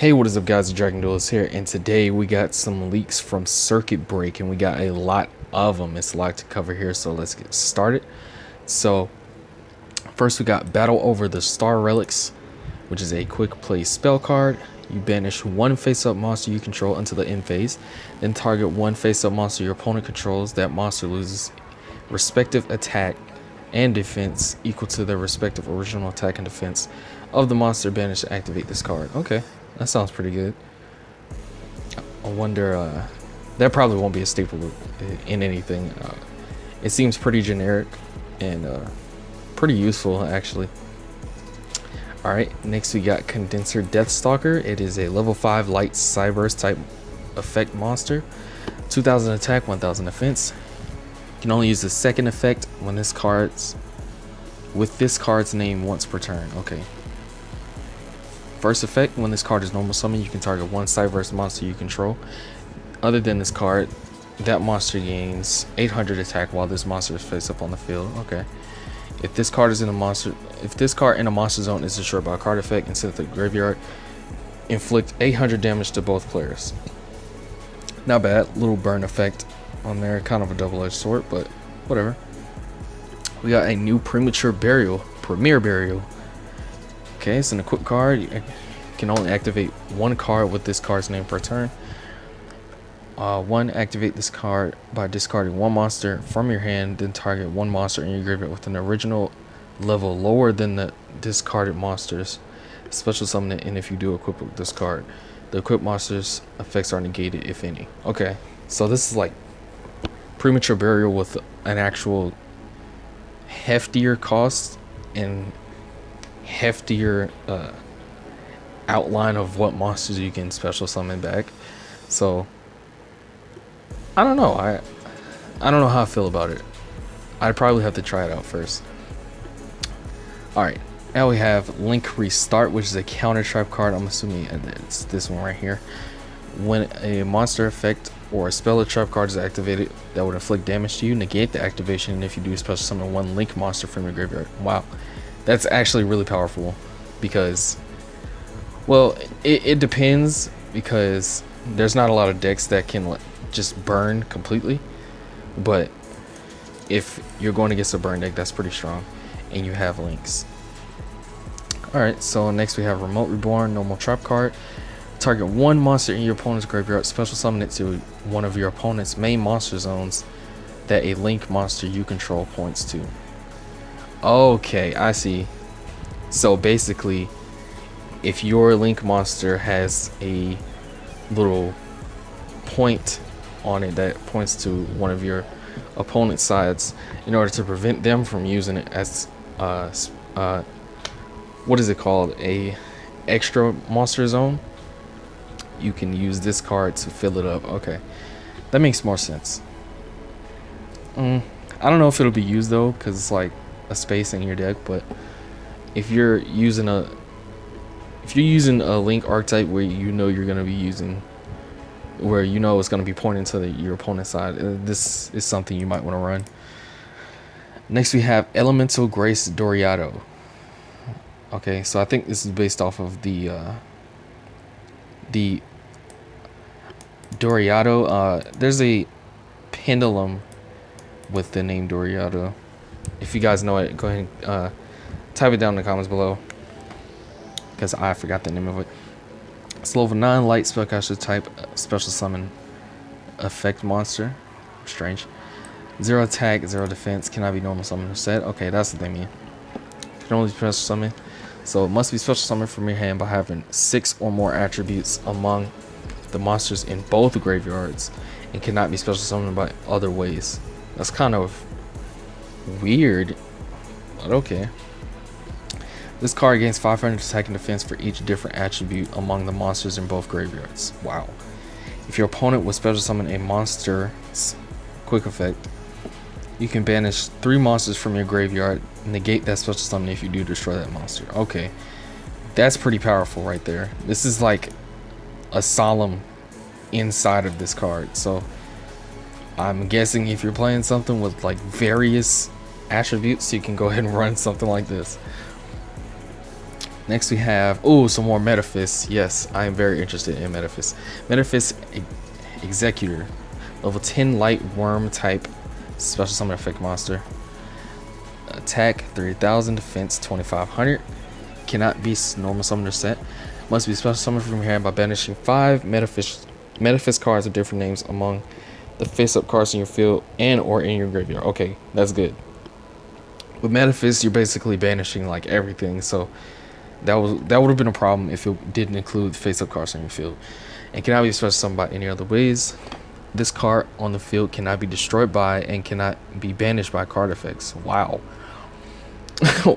Hey, what is up guys, DragonxDuelist here, and today we got some leaks from Circuit Break, and we got a lot of them. It's a lot to cover here, so let's get started. So, first we got Battle Over the Star Relics, which is a quick play spell card. You banish one face-up monster you control until the end phase, then target one face-up monster your opponent controls. That monster loses respective attack and defense equal to their respective original attack and defense of the monster banished to activate this card. Okay, that sounds pretty good. I wonder, that probably won't be a staple in anything. It seems pretty generic and pretty useful actually. Alright, next we got Condenser Deathstalker. It is a level 5 light cyberse type effect monster. 2000 attack, 1000 defense. You can only use the second effect when this card's name once per turn. Okay. First effect, when this card is normal summon, you can target one cyberse monster you control. Other than this card, that monster gains 800 attack while this monster is face up on the field. Okay. If this card in a monster zone is destroyed by a card effect and sent to the graveyard, inflict 800 damage to both players. Not bad. Little burn effect on there, kind of a double-edged sword, but whatever. We got a new Premier Burial. Okay, it's an equip card. You can only activate one card with this card's name per turn. Activate this card by discarding one monster from your hand, then target one monster in your graveyard with an original level lower than the discarded monsters. Special summon it, and if you do equip with this card, the equipped monster's effects are negated if any. Okay, so this is like Premature Burial with an actual heftier cost and heftier outline of what monsters you can special summon back. So I don't know. I don't know how I feel about it. I'd probably have to try it out first. Alright, now we have Link Restart, which is a counter trap card. I'm assuming it's this one right here. When a monster effect or a spell or trap card is activated that would inflict damage to you, negate the activation, and if you do special summon one Link monster from your graveyard. Wow, that's actually really powerful because, well, it depends, because there's not a lot of decks that can just burn completely, but if you're going against a burn deck, that's pretty strong, and you have links. Alright, so next we have Remote Reborn, normal trap card. Target one monster in your opponent's graveyard, special summon it to one of your opponent's main monster zones that a link monster you control points to. Okay, I see. So basically, if your link monster has a little point on it that points to one of your opponent's sides, in order to prevent them from using it as what is it called, a extra monster zone, you can use this card to fill it up. Okay, that makes more sense. I don't know if it'll be used though, because it's like a space in your deck, but if you're using a link archetype where you know you're going to be using, where you know it's going to be pointing to your opponent's side, this is something you might want to run. Next we have Elemental Grace Doriado. Okay, so I think this is based off of the Doriado. There's a pendulum with the name Doriado. If you guys know it, go ahead and type it down in the comments below, because I forgot the name of it. It's level 9 light spellcaster type special summon effect monster. Strange. 0 attack, 0 defense, cannot be normal summon or set. Okay, that's what they mean. Can only special summon. So it must be special summoned from your hand by having 6 or more attributes among the monsters in both graveyards, and cannot be special summoned by other ways. That's kind of weird, but okay. This card gains 500 attack and defense for each different attribute among the monsters in both graveyards. Wow. If your opponent would special summon a monster's quick effect, you can banish 3 monsters from your graveyard, negate that special summon if you do destroy that monster. Okay, that's pretty powerful right there. This is like a solemn inside of this card. So I'm guessing if you're playing something with like various attributes, you can go ahead and run something like this. Next we have some more Metaphys. Yes, I am very interested in Metaphys. Metaphys Executor, level 10 light worm type, special summon effect monster. Attack 3000, defense 2500. Cannot be normal summoned or set. Must be special summoned from your hand by banishing 5 Metaphys cards of different names among the face-up cards in your field and or in your graveyard. Okay, that's good. With Metaphys, you're basically banishing like everything, so that would have been a problem if it didn't include face-up cards in your field. And cannot be special summoned by any other ways. This card on the field cannot be destroyed by and cannot be banished by card effects. Wow.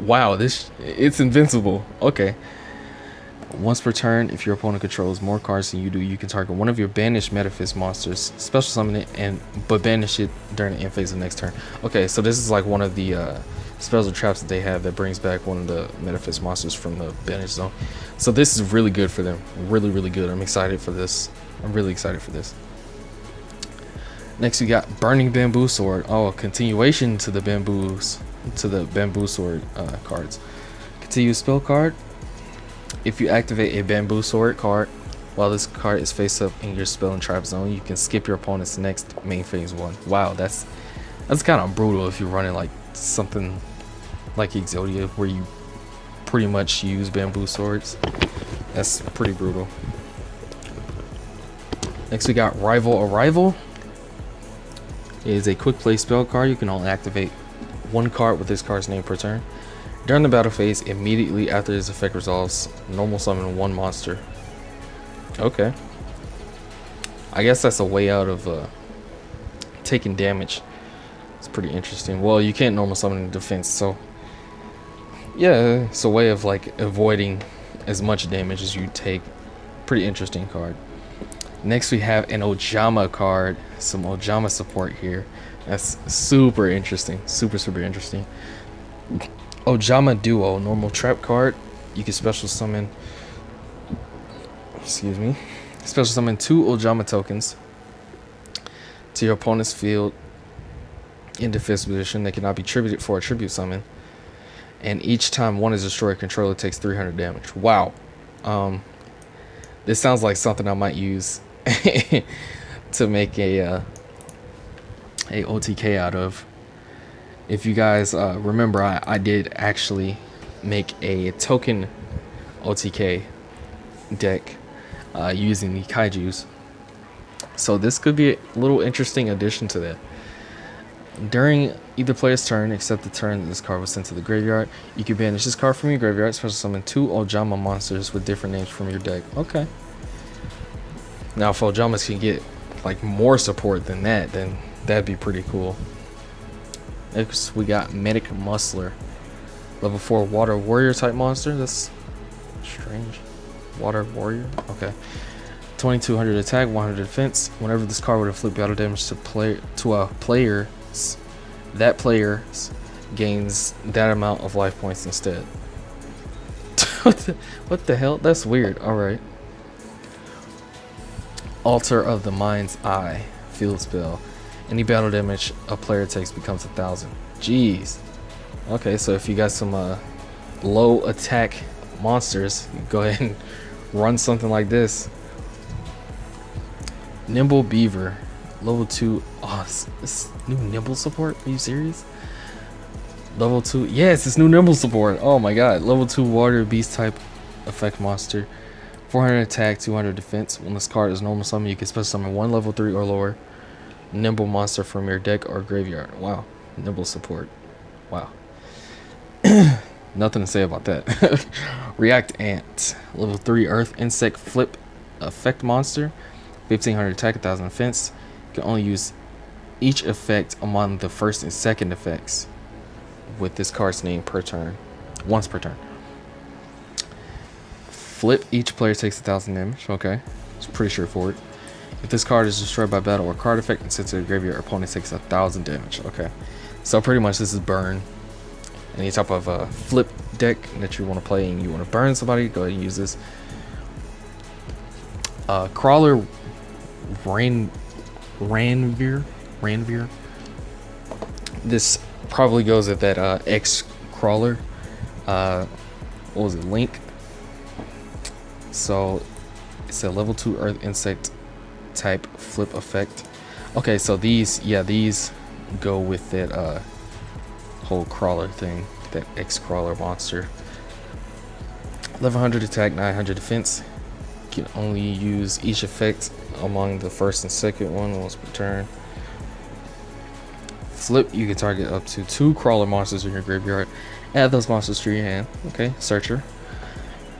Wow, it's invincible. Okay. Once per turn, if your opponent controls more cards than you do, you can target one of your banished Metaphys monsters, special summon it, but banish it during the end phase of the next turn. Okay, so this is like one of the spells or traps that they have that brings back one of the Metaphys monsters from the banish zone. So this is really good for them. Really, really good. I'm excited for this. I'm really excited for this. Next we got Burning Bamboo Sword. Oh, a continuation to the Bamboo Sword cards. Continue spell card. If you activate a Bamboo Sword card while this card is face up in your spell and trap zone, you can skip your opponent's next main phase 1. Wow, that's kind of brutal if you're running like something like Exodia where you pretty much use Bamboo Swords. That's pretty brutal. Next we got Rival Arrival. It is a quick play spell card. You can only activate 1 card with this card's name per turn. During the battle phase, immediately after this effect resolves, normal summon 1 monster. Okay. I guess that's a way out of taking damage. It's pretty interesting. Well, you can't normal summon in defense, so yeah, it's a way of like avoiding as much damage as you take. Pretty interesting card. Next we have an Ojama card. Some Ojama support here. That's super interesting. Super interesting. Ojama Duo, normal trap card. You can special summon, special summon 2 Ojama tokens to your opponent's field in defense position. They cannot be tributed for a tribute summon. And each time one is destroyed, controller takes 300 damage. Wow. This sounds like something I might use to make a OTK out of. If you guys remember, I did actually make a token OTK deck using the kaijus. So this could be a little interesting addition to that. During either player's turn, except the turn this card was sent to the graveyard, you can banish this card from your graveyard, special summon 2 Ojama monsters with different names from your deck. Okay. Now if Ojamas can get like more support than that, then that'd be pretty cool. Next we got Medic Muscler, level 4 water warrior type monster. That's strange. Water warrior. Okay. 2200 attack, 100 defense. Whenever this card would inflict battle damage to a player, that player gains that amount of life points instead. What the hell? That's weird. All right. Altar of the Mind's Eye, field spell. Any battle damage a player takes becomes 1000. Jeez. Okay, so if you got some low attack monsters, you go ahead and run something like this. Nimble Beaver, level 2. Oh, it's new Nimble support? Are you serious? Level 2. Yes, it's new Nimble support. Oh my god. Level 2 water beast type effect monster. 400 attack, 200 defense. When this card is normal summon, you can special summon 1 level 3 or lower Nimble monster from your deck or graveyard. Wow. Nimble support. Wow. Nothing to say about that. React Ant, level 3 earth insect flip effect monster. 1500 attack, 1000 defense. You can only use each effect among the first and second effects with this card's name per turn. Once per turn. Flip, each player takes 1000 damage. Okay. It's pretty straightforward. If this card is destroyed by battle or card effect and sent to the graveyard, your opponent takes 1000 damage. Okay. So pretty much this is burn. Any type of flip deck that you want to play and you want to burn somebody, go ahead and use this. Crawler Ranveer. This probably goes at that X crawler. What was it? Link. So it's a level 2 earth insect type flip effect. Okay, so these go with that whole crawler thing, that X crawler monster. 1100 attack, 900 defense. You can only use each effect among the first and second one once per turn. Flip, you can target up to 2 crawler monsters in your graveyard. Add those monsters to your hand. Okay, searcher.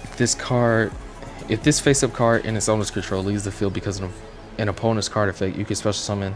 If this face-up card in its owner's control leaves the field because of an opponent's card effect, you can special summon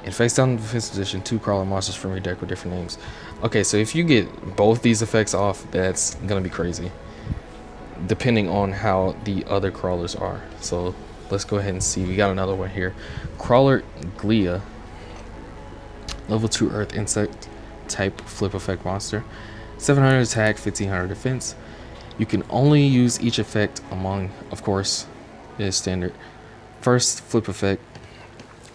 in face-down defense position 2 crawler monsters from your deck with different names. Okay, so if you get both these effects off, that's gonna be crazy, depending on how the other crawlers are. So let's go ahead and see. We got another one here. Crawler Glia, level 2 earth insect type flip effect monster. 700 attack, 1500 defense. You can only use each effect among, of course, it is standard. First flip effect,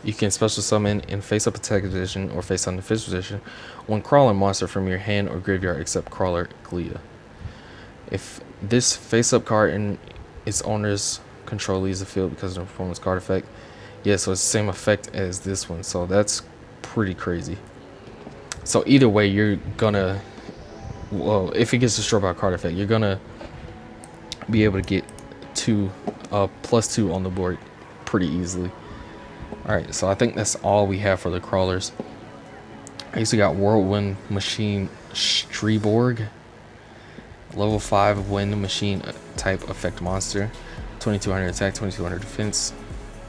you can special summon in face-up attack position or face-down defense position 1 crawler monster from your hand or graveyard except Crawler Glia. If this face-up card in its owner's control leaves the field because of the performance card effect, yeah, so it's the same effect as this one. So that's pretty crazy. So either way, you're gonna, well, if it gets destroyed by a card effect, you're gonna be able to get +2 on the board pretty easily. Alright, so I think that's all we have for the crawlers. I also got Whirlwind Machine Streborg, level 5 wind machine type effect monster, 2200 attack, 2200 defense.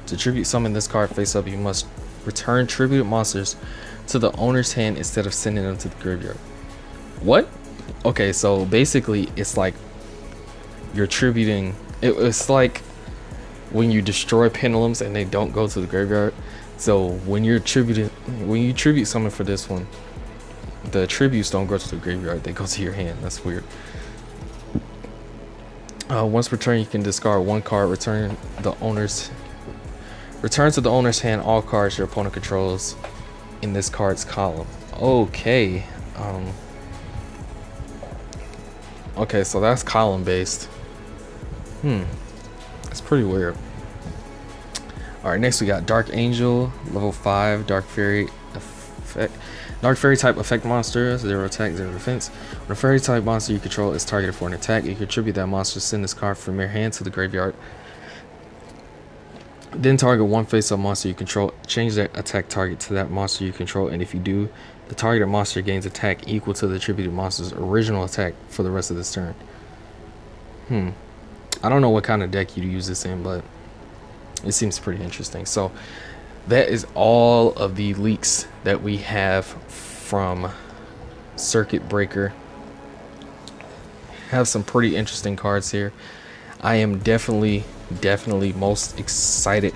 To tribute summon this card face up, you must return tributed monsters to the owner's hand instead of sending them to the graveyard. What? Okay, so basically it's like you're tributing, it's like when you destroy pendulums and they don't go to the graveyard. So when you tribute summon for this one, the tributes don't go to the graveyard, they go to your hand. That's weird. Once per turn, you can discard 1 card, return to the owner's hand all cards your opponent controls in this card's column. Okay. Okay, so that's column based. That's pretty weird. Alright, next we got Dark Angel, level 5, Dark Fairy effect. Dark Fairy type effect monster, 0 attack, 0 defense. When a fairy type monster you control is targeted for an attack, you contribute that monster, send this card from your hand to the graveyard. Then target 1 face-up monster you control, change that attack target to that monster you control, and if you do, the targeted monster gains attack equal to the attributed monster's original attack for the rest of this turn. I don't know what kind of deck you'd use this in, but it seems pretty interesting. So that is all of the leaks that we have from Circuit Breaker. Have some pretty interesting cards here. I am definitely most excited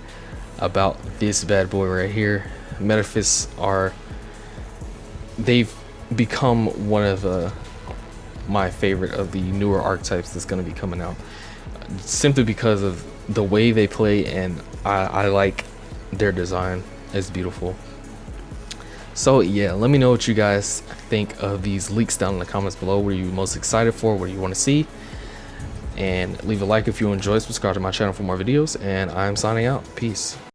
about this bad boy right here. Metaphys they've become one of my favorite of the newer archetypes that's going to be coming out, simply because of the way they play, and I like their design. It's beautiful. So yeah, let me know what you guys think of these leaks down in the comments below. What are you most excited for? What do you want to see? And leave a like if you enjoyed. Subscribe to my channel for more videos, and I'm signing out. Peace.